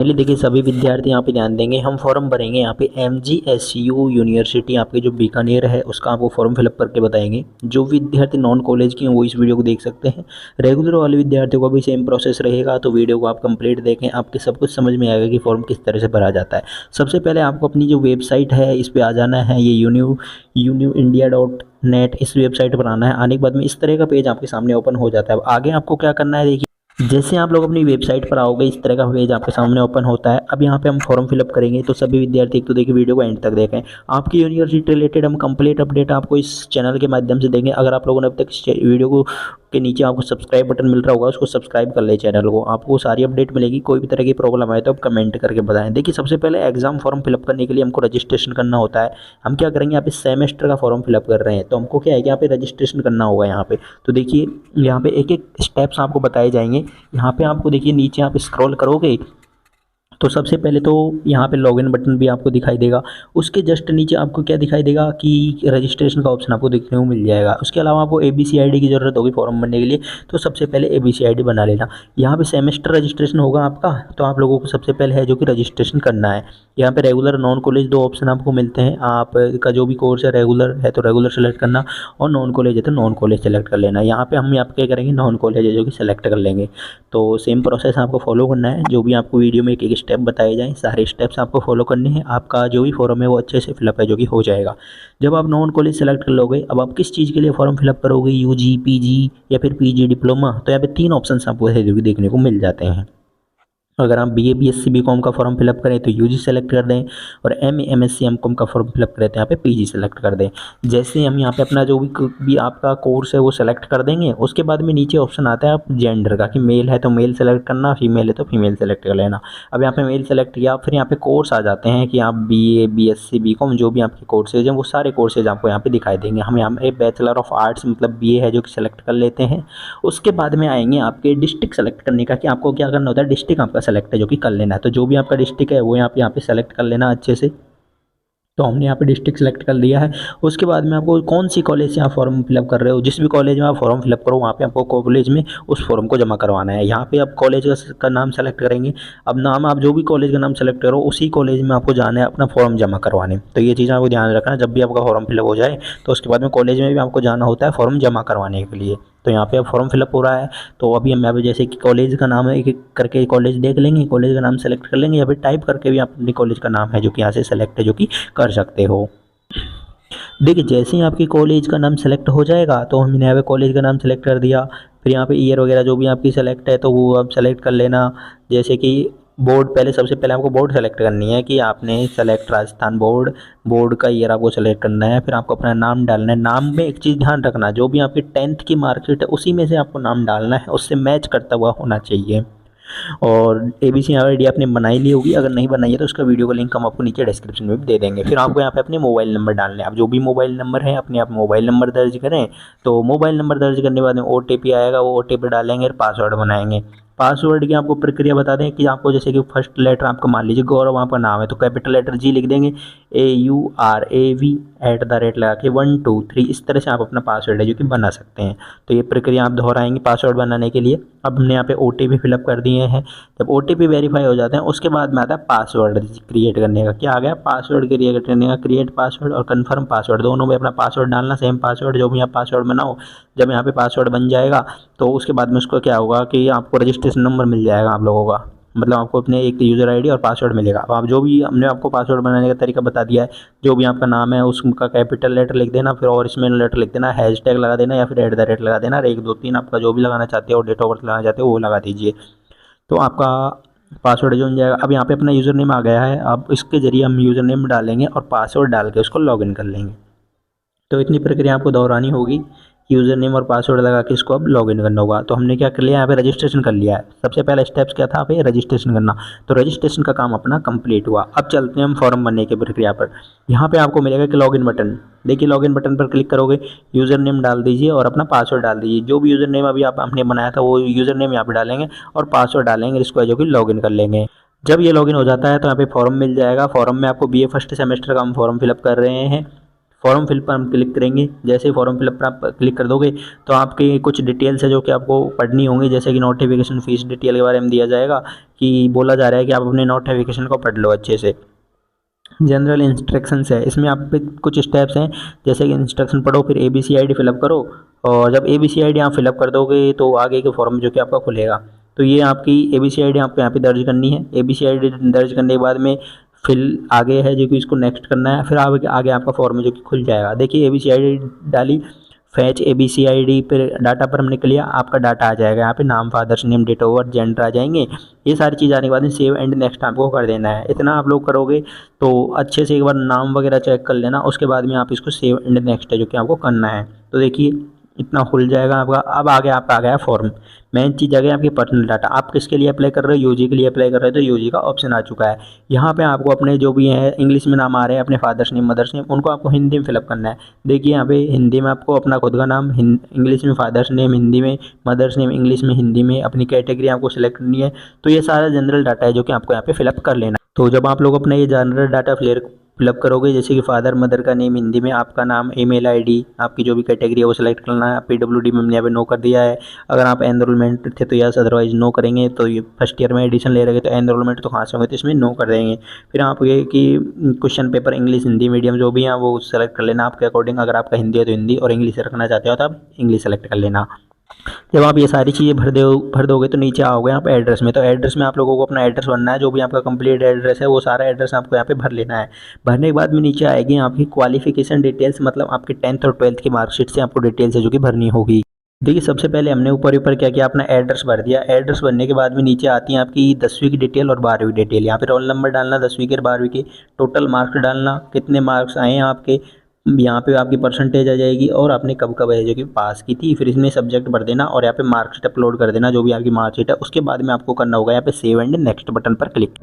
पहले देखिए सभी विद्यार्थी यहाँ पे ध्यान देंगे, हम फॉर्म भरेंगे यहाँ पे MGSU यूनिवर्सिटी आपके जो बीकानेर है उसका आपको फॉर्म फिलअप करके बताएंगे। जो विद्यार्थी नॉन कॉलेज के हैं वो इस वीडियो को देख सकते हैं। रेगुलर वाले विद्यार्थियों का भी सेम प्रोसेस रहेगा, तो वीडियो को आप कंप्लीट देखें, आपके सब कुछ समझ में आएगा कि फॉर्म किस तरह से भरा जाता है। सबसे पहले आपको अपनी जो वेबसाइट है इस पर आ जाना है, ये UNINDIA.NET इस वेबसाइट पर आना है। आने के बाद में इस तरह का पेज आपके सामने ओपन हो जाता है। अब आगे आपको क्या करना है, देखिए जैसे आप लोग अपनी वेबसाइट पर आओगे इस तरह का पेज आपके सामने ओपन होता है। अब यहाँ पे हम फॉर्म फिलअप करेंगे, तो सभी विद्यार्थी एक तो देखिए वीडियो को एंड तक देखें। आपकी यूनिवर्सिटी रिलेटेड हम कंप्लीट अपडेट आपको इस चैनल के माध्यम से देंगे। अगर आप लोगों ने अब तक इस वीडियो को के नीचे आपको सब्सक्राइब बटन मिल रहा होगा, उसको सब्सक्राइब कर ले चैनल को, आपको सारी अपडेट मिलेगी। कोई भी तरह की प्रॉब्लम आए तो आप कमेंट करके बताएं। देखिए सबसे पहले एग्जाम फॉर्म फिलअप करने के लिए हमको रजिस्ट्रेशन करना होता है। हम क्या करेंगे, यहाँ पे सेमेस्टर का फॉर्म फिलअप कर रहे हैं तो हमको क्या है कि यहाँ पे रजिस्ट्रेशन करना होगा। यहाँ पे तो देखिए यहाँ पे एक एक स्टेप्स आपको बताए जाएंगे। यहाँ पे आपको देखिए नीचे आप स्क्रॉल करोगे तो सबसे पहले तो यहाँ पे लॉगिन बटन भी आपको दिखाई देगा। उसके जस्ट नीचे आपको क्या दिखाई देगा कि रजिस्ट्रेशन का ऑप्शन आपको देखने को मिल जाएगा। उसके अलावा आपको ABC ID की ज़रूरत होगी फॉर्म भरने के लिए, तो सबसे पहले ABC ID बना लेना। यहाँ पे सेमेस्टर रजिस्ट्रेशन होगा आपका, तो आप लोगों को सबसे पहले है जो कि रजिस्ट्रेशन करना है। यहाँ पे रेगुलर नॉन कॉलेज दो ऑप्शन आपको मिलते हैं। आपका जो भी कोर्स है रेगुलर है तो रेगुलर सेलेक्ट करना, और नॉन कॉलेज है तो नॉन कॉलेज सेलेक्ट कर लेना। यहाँ पे हम क्या करेंगे, नॉन कॉलेज है जो कि सेलेक्ट कर लेंगे। तो सेम प्रोसेस आपको फॉलो करना है, जो भी आपको वीडियो में एक एक स्टेप बताए जाएँ सारे स्टेप्स आपको फॉलो करने हैं। आपका जो भी फॉर्म है वो अच्छे से फिलअप है जो कि हो जाएगा। जब आप नॉन कॉलेज सेलेक्ट कर लोगे, अब आप किस चीज़ के लिए फॉर्म फिलअप करोगे, UG PG या फिर PG डिप्लोमा, तो यहाँ पे 3 ऑप्शन आपको है जो कि देखने को मिल जाते हैं। अगर आप BA BSc BCom का फॉर्म फिलअप करें तो UG सेलेक्ट कर दें, और MA MSc MCom का फॉर्म फिलअप करें तो यहाँ पे PG सेलेक्ट कर दें। जैसे हम यहाँ पे अपना जो भी आपका कोर्स है वो सेलेक्ट कर देंगे, उसके बाद में नीचे ऑप्शन आता है आप जेंडर का, कि मेल है तो मेल सेलेक्ट करना, फीमेल है तो फीमेल सेलेक्ट कर लेना। अब यहाँ पे मेल सेलेक्ट किया, फिर यहाँ पे कोर्स आ जाते हैं कि आप BA BSc BCom जो भी आपके कोर्सेज हैं वो सारे कोर्सेज आपको यहाँ पे दिखाई देंगे। हम यहाँ पे बैचलर ऑफ आर्ट्स मतलब BA है जो कि सेलेक्ट कर लेते हैं। उसके बाद में आएंगे आपके डिस्ट्रिक्ट सेलेक्ट करने का, कि आपको क्या करना होता है, डिस्ट्रिक्ट आपका सेलेक्ट है जो कि कर लेना है। तो जो भी आपका डिस्ट्रिक्ट है वो यहाँ पे सेलेक्ट कर लेना अच्छे से। तो हमने यहाँ पे डिस्ट्रिक्ट सेलेक्ट कर लिया है। उसके बाद में आपको कौन सी कॉलेज से आप फॉर्म फिलअप कर रहे हो, जिस भी कॉलेज में आप फॉर्म फिलअप करो वहाँ पे आपको कॉलेज में उस फॉर्म को जमा करवाना है। यहाँ पे आप कॉलेज का नाम सेलेक्ट करेंगे। अब नाम आप जो भी कॉलेज का नाम सेलेक्ट करो उसी कॉलेज में आपको जाना है अपना फॉर्म जमा करवाने। तो ये चीज़ आपको ध्यान रखना, जब भी आपका फॉर्म फिलअप हो जाए तो उसके बाद में कॉलेज में भी आपको जाना होता है फॉर्म जमा करवाने के लिए। तो यहाँ पे अब फॉर्म फिलअप हो रहा है, तो अभी हम यहाँ पे जैसे कि कॉलेज का नाम है एक एक करके कॉलेज देख लेंगे, कॉलेज का नाम सेलेक्ट कर लेंगे, या फिर टाइप करके भी आप अपनी कॉलेज का नाम है जो कि यहाँ से सेलेक्ट है जो कि कर सकते हो। देखिए जैसे ही आपकी कॉलेज का नाम सेलेक्ट हो जाएगा तो हमने यहाँ पे कॉलेज का नाम सेलेक्ट कर दिया। फिर यहाँ पे ईयर वगैरह जो भी आपकी सेलेक्ट है तो वो आप सेलेक्ट कर लेना। जैसे कि बोर्ड, पहले सबसे पहले आपको बोर्ड सेलेक्ट करनी है कि आपने सेलेक्ट राजस्थान बोर्ड, बोर्ड का ईयर आपको सेलेक्ट करना है। फिर आपको अपना नाम डालना है। नाम में एक चीज़ ध्यान रखना, जो भी आपकी 10th की मार्कशीट है उसी में से आपको नाम डालना है, उससे मैच करता हुआ होना चाहिए। और ABC ID आपने बनाई ली होगी, अगर नहीं बनाई है तो उसका वीडियो का लिंक हम आपको नीचे डिस्क्रिप्शन में भी दे देंगे। फिर आपको यहाँ पे अपने मोबाइल नंबर डालने हैं। आप जो भी मोबाइल नंबर है अपने आप मोबाइल नंबर दर्ज करें। तो मोबाइल नंबर दर्ज करने के बाद में OTP आएगा, वो OTP डालेंगे और पासवर्ड बनाएंगे। पासवर्ड की आपको प्रक्रिया बता दें कि आपको जैसे कि फर्स्ट लेटर आपको मान लीजिए गौरव आपका नाम है तो कैपिटल लेटर G लिख देंगे, AURAV @ लगा के 1 2 3, इस तरह से आप अपना पासवर्ड है जो कि बना सकते हैं। तो ये प्रक्रिया आप दोहराएंगे पासवर्ड बनाने के लिए। अब हमने यहाँ पे OTP फिलअप कर दिए हैं। जब OTP वेरीफाई हो जाते हैं उसके बाद में आता है पासवर्ड क्रिएट करने का। क्या आ गया, पासवर्ड क्रिएट करने का, क्रिएट पासवर्ड और कन्फर्म पासवर्ड, दोनों में अपना पासवर्ड डालना, सेम पासवर्ड जो भी आप पासवर्ड बनाओ। जब यहाँ पे पासवर्ड बन जाएगा तो उसके बाद में उसको क्या होगा कि आपको रजिस्ट्रेशन नंबर मिल जाएगा आप लोगों का, मतलब आपको अपने एक यूज़र ID और पासवर्ड मिलेगा। अब आप जो भी हमने आपको पासवर्ड बनाने का तरीका बता दिया है, जो भी आपका नाम है उसका कैपिटल लेटर लिख देना, फिर और स्मॉल लेटर लिख देना, हैशटैग लगा देना या फिर @ लगा देना, और 1 2 3 आपका जो भी लगाना चाहते हो, डेट ऑफ बर्थ लगाना चाहते हो वो लगा दीजिए। तो आपका पासवर्ड जो बन जाएगा। अब यहाँ पे अपना यूज़र नेम आ गया है, अब इसके ज़रिए हम यूज़र नेम डालेंगे और पासवर्ड डाल के उसको लॉगिन कर लेंगे। तो इतनी प्रक्रिया आपको दोहरानी होगी। यूज़र नेम और पासवर्ड लगा के इसको अब लॉगिन करना होगा। तो हमने क्या कर लिया, यहाँ पे रजिस्ट्रेशन कर लिया है। सबसे पहला स्टेप्स क्या था, यहाँ पे रजिस्ट्रेशन करना। तो रजिस्ट्रेशन का काम अपना कंप्लीट हुआ। अब चलते हैं हम फॉर्म भरने की प्रक्रिया पर। यहाँ पे आपको मिलेगा कि लॉगिन बटन। देखिए लॉगिन बटन पर क्लिक करोगे, यूज़र नेम डाल दीजिए और अपना पासवर्ड डाल दीजिए। जो भी यूज़र नेम अभी आपने बनाया था वो यूज़र नेम यहाँ पे डालेंगे और पासवर्ड डालेंगे, इसको जो कि लॉगिन कर लेंगे। जब ये लॉगिन हो जाता है तो यहाँ पे फॉर्म मिल जाएगा। फॉर्म में आपको BA फर्स्ट सेमेस्टर का हम फॉर्म फिलअप कर रहे हैं। फॉर्म फिल पर हम क्लिक करेंगे। जैसे ही फॉर्म फिलअप पर आप क्लिक कर दोगे तो आपके कुछ डिटेल्स है जो कि आपको पढ़नी होंगी, जैसे कि नोटिफिकेशन फीस डिटेल के बारे में दिया जाएगा कि बोला जा रहा है कि आप अपने नोटिफिकेशन को पढ़ लो अच्छे से। जनरल इंस्ट्रक्शंस है, इसमें आप पे कुछ स्टेप्स हैं, जैसे कि इंस्ट्रक्शन पढ़ो, फिर ABCID फिलअप करो, और जब ABCID आप फिलअप कर दोगे तो आगे के फॉर्म जो कि आपका खुलेगा। तो ये आपकी ABCID आपको यहाँ पे दर्ज करनी है। ABCID दर्ज करने के बाद में फिल आगे है जो कि इसको नेक्स्ट करना है, फिर आगे आपका फॉर्म जो कि खुल जाएगा। देखिए ABCID डाली, फैच ABCID पर डाटा पर हमने लिया, आपका डाटा आ जाएगा यहाँ पे, नाम, father's name, date of birth, gender आ जाएंगे। ये सारी चीज़ आने के बाद में सेव एंड नेक्स्ट आपको कर देना है। इतना आप लोग करोगे तो अच्छे से एक बार नाम वगैरह चेक कर लेना, उसके बाद में आप इसको सेव एंड नेक्स्ट है जो कि आपको करना है। तो देखिए इतना खुल जाएगा आपका। अब आगे आपका आ गया फॉर्म। मेन चीज़ आ गई आपकी पर्सनल डाटा। आप किसके लिए अप्लाई कर रहे हो, यूजी के लिए अप्लाई कर रहे हो तो यूजी का ऑप्शन आ चुका है। यहाँ पे आपको अपने जो भी हैं इंग्लिश में नाम आ रहे हैं, अपने फादर्स नेम, मदर्स नेम, उनको आपको हिंदी में फिलअप करना है। देखिए यहाँ पे हिंदी में आपको अपना खुद का नाम, इंग्लिश में फादर्स नेम हिंदी में, मदर्स नेम इंग्लिश में हिंदी में, अपनी कैटेगरी आपको सिलेक्ट करनी है। तो ये सारा जनरल डाटा है जो कि आपको यहाँ पे फिलअप कर लेना है। तो जब आप लोग अपना ये जनरल डाटा फिलअप करोगे, जैसे कि फादर मदर का नेम हिंदी में, आपका नाम, ईमेल आईडी, आपकी जो भी कैटेगरी है वो सिलेक्ट करना है। PWD में हमने यहाँ पे नो कर दिया है। अगर आप एनरोलमेंट थे तो यस, अदरवाइज नो करेंगे। तो ये फर्स्ट ईयर में एडिशन ले रहे हैं तो एनरोलमेंट तो कहाँ से होंगे, तो इसमें नो कर देंगे। फिर आप ये कि question paper English Hindi medium जो भी है वो सेलेक्ट कर लेना आपके अकॉर्डिंग। अगर आपका हिंदी है तो हिंदी, और इंग्लिश रखना चाहते हो तो आप इंग्लिश सेलेक्ट कर लेना। जब आप ये सारी चीज़ें भर दोगे तो नीचे आओगे आप एड्रेस में। तो एड्रेस में आप लोगों को अपना एड्रेस भरना है, जो भी आपका कंप्लीट एड्रेस है वो सारा एड्रेस आपको यहाँ पे भर लेना है। भरने के बाद में नीचे आएगी आपकी क्वालिफिकेशन डिटेल्स, मतलब आपकी 10th और 12th की मार्कशीट से आपको डिटेल्स है जो कि भरनी होगी। देखिए सबसे पहले हमने ऊपर क्या किया, अपना एड्रेस भर दिया। एड्रेस भरने के बाद में नीचे आती है आपकी 10वीं की डिटेल और 12वीं डिटेल। यहाँ पे रोल नंबर डालना 10वीं के और 12वीं के, टोटल मार्क्स डालना, कितने मार्क्स आए हैं आपके, यहाँ पे आपकी परसेंटेज आ जाएगी, और आपने कब कब है जो कि पास की थी। फिर इसमें सब्जेक्ट भर देना और यहाँ पे मार्कशीट अपलोड कर देना, जो भी आपकी मार्कशीट है। उसके बाद में आपको करना होगा यहाँ पे सेव एंड नेक्स्ट बटन पर क्लिक।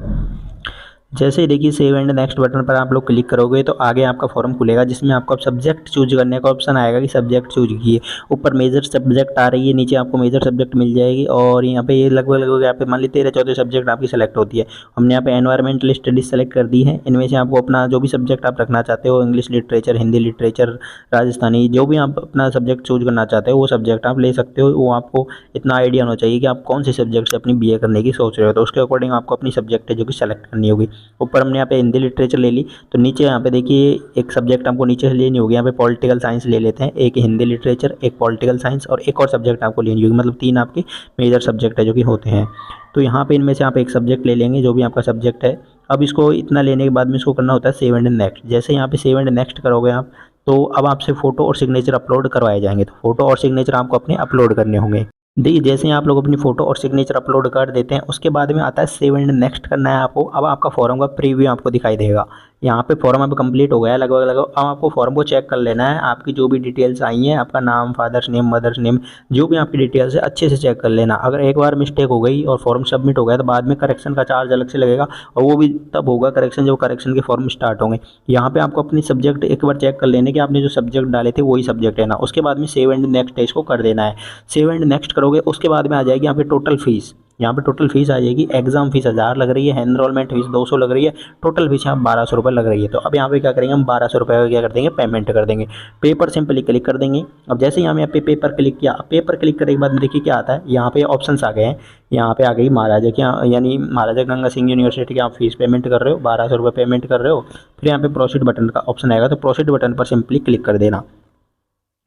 जैसे ही देखिए सेव एंड नेक्स्ट बटन पर आप लोग क्लिक करोगे तो आगे आपका फॉर्म खुलेगा, जिसमें आपको अब सब्जेक्ट चूज करने का ऑप्शन आएगा कि सब्जेक्ट चूज कीजिए। ऊपर मेजर सब्जेक्ट आ रही है, नीचे आपको मेजर सब्जेक्ट मिल जाएगी, और यहाँ पे ये लगभग यहाँ पे मान ली 13-14 सब्जेक्ट आपकी सेलेक्ट होती है। हमने यहाँ पे एनवायरमेंटल स्टडीज सेलेक्ट कर दी है। इनमें से आपको अपना जो भी सब्जेक्ट आप रखना चाहते हो, English literature, Hindi literature, Rajasthani, जो भी आप अपना सब्जेक्ट चूज करना चाहते हो वो सब्जेक्ट आप ले सकते हो। वो आपको इतना आइडिया होना चाहिए कि आप कौन से सब्जेक्ट से अपनी BA करने की सोच रहे हो, तो उसके अकॉर्डिंग आपको अपनी सब्जेक्ट है जो कि सेलेक्ट करनी होगी। ऊपर हमने यहाँ पे हिंदी लिटरेचर ले ली, तो नीचे यहाँ पे देखिए एक सब्जेक्ट आपको नीचे से लेनी होगी। यहाँ पे पॉलिटिकल साइंस ले लेते हैं, एक हिंदी लिटरेचर, एक पॉलिटिकल साइंस, और एक और सब्जेक्ट आपको लेनी होगी। मतलब 3 आपके मेजर सब्जेक्ट है जो कि होते हैं। तो यहाँ पे इनमें से आप एक सब्जेक्ट ले लेंगे जो भी आपका सब्जेक्ट है। अब इसको इतना लेने के बाद में इसको करना होता है सेव एंड नेक्स्ट। जैसे यहाँ पे सेव एंड नेक्स्ट करोगे आप, तो अब आपसे फोटो और सिग्नेचर अपलोड करवाए जाएंगे। तो फोटो और सिग्नेचर आपको अपने अपलोड करने होंगे। देखिए जैसे ही आप लोग अपनी फोटो और सिग्नेचर अपलोड कर देते हैं, उसके बाद में आता है सेव एंड नेक्स्ट करना है आपको। अब आपका फॉर्म का प्रीव्यू आपको दिखाई देगा। यहाँ पे फॉर्म अब कंप्लीट हो गया है लगभग। अब आपको फॉर्म को चेक कर लेना है। आपकी जो भी डिटेल्स आई हैं, आपका नाम, फादर्स नेम, मदर्स नेम, जो भी आपकी डिटेल्स है अच्छे से चेक कर लेना। अगर एक बार मिस्टेक हो गई और फॉर्म सबमिट हो गया तो बाद में करेक्शन का चार्ज अलग से लगेगा, और वो भी तब होगा करेक्शन जब करेक्शन के फॉर्म स्टार्ट होंगे। यहाँ पे आपको अपनी सब्जेक्ट एक बार चेक कर लेने कि आपने जो सब्जेक्ट डाले थे वही सब्जेक्ट है ना। उसके बाद में सेव एंड नेक्स्ट इसको कर देना है। सेव एंड नेक्स्ट करोगे उसके बाद में आ जाएगी यहाँ पे टोटल फीस। यहाँ पे टोटल फीस आ जाएगी। एग्जाम फीस 1000 लग रही है, एनरोलमेंट फीस 200 लग रही है, टोटल फीस यहाँ 1200 रुपये लग रही है। तो अब यहाँ पे क्या करेंगे, हम 1200 रुपये का क्या कर देंगे, पेमेंट कर देंगे। पेपर सिंपली क्लिक कर देंगे। अब जैसे यहाँ पे पेपर क्लिक किया, पेपर क्लिक करने के बाद देखिए क्या आता है, यहाँ पे ऑप्शंस आ गए हैं। यहाँ पे आ गई महाराजा क्या, यानी महाराजा गंगा सिंह यूनिवर्सिटी की आप फीस पेमेंट कर रहे हो, 1200 रुपये पेमेंट कर रहे हो। फिर यहाँ पे प्रोसीड बटन का ऑप्शन आएगा, तो प्रोसीड बटन पर सिंपली क्लिक कर देना।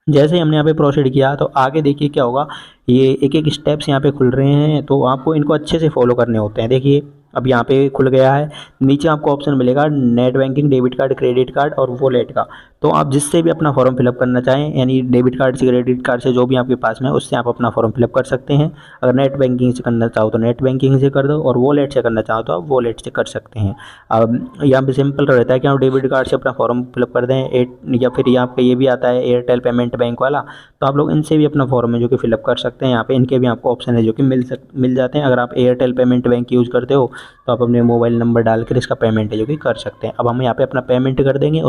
जैसे ही हमने यहाँ पे प्रोसीड किया तो आगे देखिए क्या होगा, ये एक एक स्टेप्स यहाँ पे खुल रहे हैं, तो आपको इनको अच्छे से फॉलो करने होते हैं। देखिए अब यहाँ पे खुल गया है। नीचे आपको ऑप्शन मिलेगा net banking, debit card, credit card और वॉलेट का। तो आप जिससे भी अपना फॉर्म फिलअप करना चाहें, यानी डेबिट कार्ड से, क्रेडिट कार्ड से, जो भी आपके पास में है उससे आप अपना फॉर्म फिलअप कर सकते हैं। अगर नेट बैंकिंग से करना चाहो तो नेट बैंकिंग से कर दो, और वॉलेट से करना चाहो तो आप वॉलेट से कर सकते हैं। अब यहाँ पे सिंपल रहता है कि आप डेबिट कार्ड से अपना फॉर्म फिलअप कर दें, या फिर आपका ये भी आता है एयरटेल पेमेंट बैंक वाला, तो आप लोग इनसे भी अपना फॉर्म है जो कि फिलअप कर सकते हैं। यहाँ पे इनके भी आपको ऑप्शन है जो कि मिल जाते हैं। अगर आप एयरटेल पेमेंट बैंक यूज़ करते हो तो आप अपने मोबाइल नंबर डालकर इसका पेमेंट है जो कि कर सकते हैं। अब हम यहाँ पे अपना पेमेंट कर देंगे।